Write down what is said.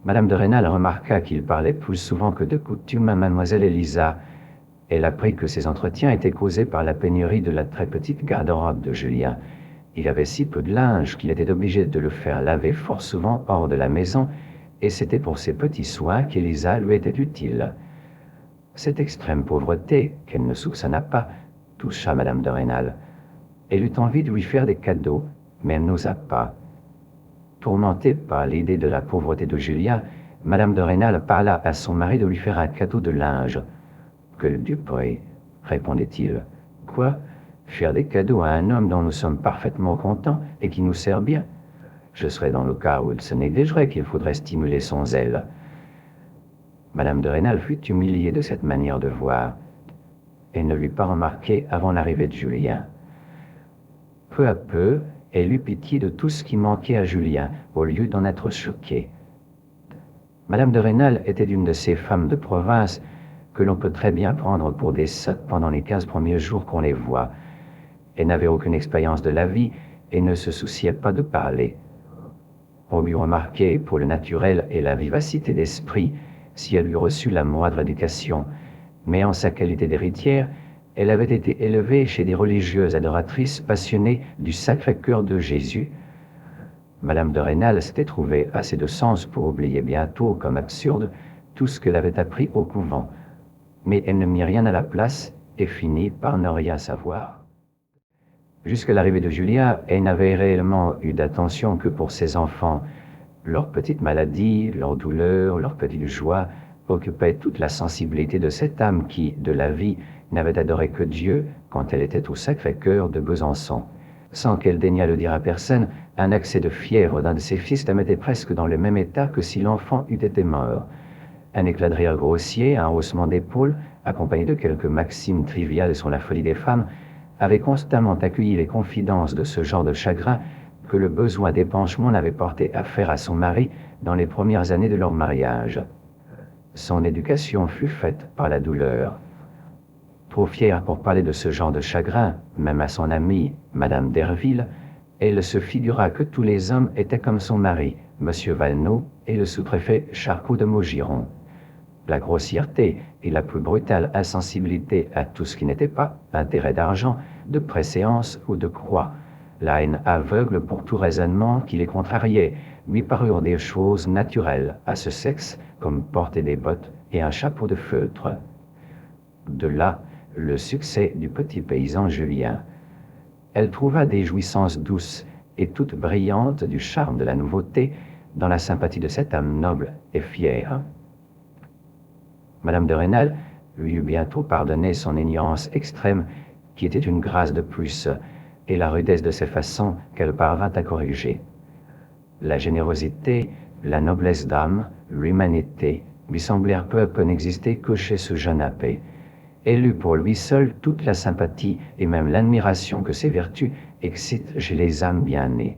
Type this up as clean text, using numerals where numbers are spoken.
Madame de Rênal remarqua qu'il parlait plus souvent que de coutume à mademoiselle Élisa. Elle apprit que ces entretiens étaient causés par la pénurie de la très petite garde-robe de Julien. Il avait si peu de linge qu'il était obligé de le faire laver fort souvent hors de la maison, et c'était pour ces petits soins qu'Élisa lui était utile. Cette extrême pauvreté, qu'elle ne soupçonna pas, toucha madame de Rênal. Elle eut envie de lui faire des cadeaux, mais elle n'osa pas. Tourmentée par l'idée de la pauvreté de Julien, madame de Rênal parla à son mari de lui faire un cadeau de linge. « Que Dieu prie, répondait-il. Quoi? Faire des cadeaux à un homme dont nous sommes parfaitement contents et qui nous sert bien? Je serais dans le cas où il se négligerait qu'il faudrait stimuler son zèle. » Madame de Rênal fut humiliée de cette manière de voir. Elle ne l'eut pas remarqué avant l'arrivée de Julien. Peu à peu, elle eut pitié de tout ce qui manquait à Julien, au lieu d'en être choquée. Madame de Rênal était une de ces femmes de province que l'on peut très bien prendre pour des sottes pendant les 15 premiers jours qu'on les voit. Elle n'avait aucune expérience de la vie et ne se souciait pas de parler. On lui remarquait pour le naturel et la vivacité d'esprit si elle eût reçu la moindre éducation, mais en sa qualité d'héritière, elle avait été élevée chez des religieuses adoratrices passionnées du Sacré-Cœur de Jésus. Madame de Rênal s'était trouvée assez de sens pour oublier bientôt, comme absurde, tout ce qu'elle avait appris au couvent. Mais elle ne mit rien à la place et finit par ne rien savoir. Jusqu'à l'arrivée de Julien, elle n'avait réellement eu d'attention que pour ses enfants. Leurs petites maladies, leurs douleurs, leurs petites joies occupaient toute la sensibilité de cette âme qui, de la vie, n'avait adoré que Dieu quand elle était au Sacré-Cœur de Besançon. Sans qu'elle daignât le dire à personne, un accès de fièvre d'un de ses fils la mettait presque dans le même état que si l'enfant eût été mort. Un éclat de rire grossier, un haussement d'épaules, accompagné de quelques maximes triviales sur la folie des femmes, avaient constamment accueilli les confidences de ce genre de chagrin que le besoin d'épanchement l'avait porté à faire à son mari dans les premières années de leur mariage. Son éducation fut faite par la douleur. Trop fière pour parler de ce genre de chagrin, même à son amie, Madame Derville, elle se figura que tous les hommes étaient comme son mari, Monsieur Valenod, et le sous-préfet Charcot de Maugiron. La grossièreté et la plus brutale insensibilité à tout ce qui n'était pas intérêt d'argent, de préséance ou de croix, la haine aveugle pour tout raisonnement qui les contrariait, lui parurent des choses naturelles à ce sexe, comme porter des bottes et un chapeau de feutre. De là, le succès du petit paysan Julien. Elle trouva des jouissances douces et toutes brillantes du charme de la nouveauté dans la sympathie de cette âme noble et fière. Madame de Rênal lui eut bientôt pardonné son ignorance extrême, qui était une grâce de plus, et la rudesse de ses façons qu'elle parvint à corriger. La générosité, la noblesse d'âme, l'humanité lui semblèrent peu à peu n'exister que chez ce jeune abbé. Elle eut pour lui seul toute la sympathie et même l'admiration que ces vertus excitent chez les âmes bien nées.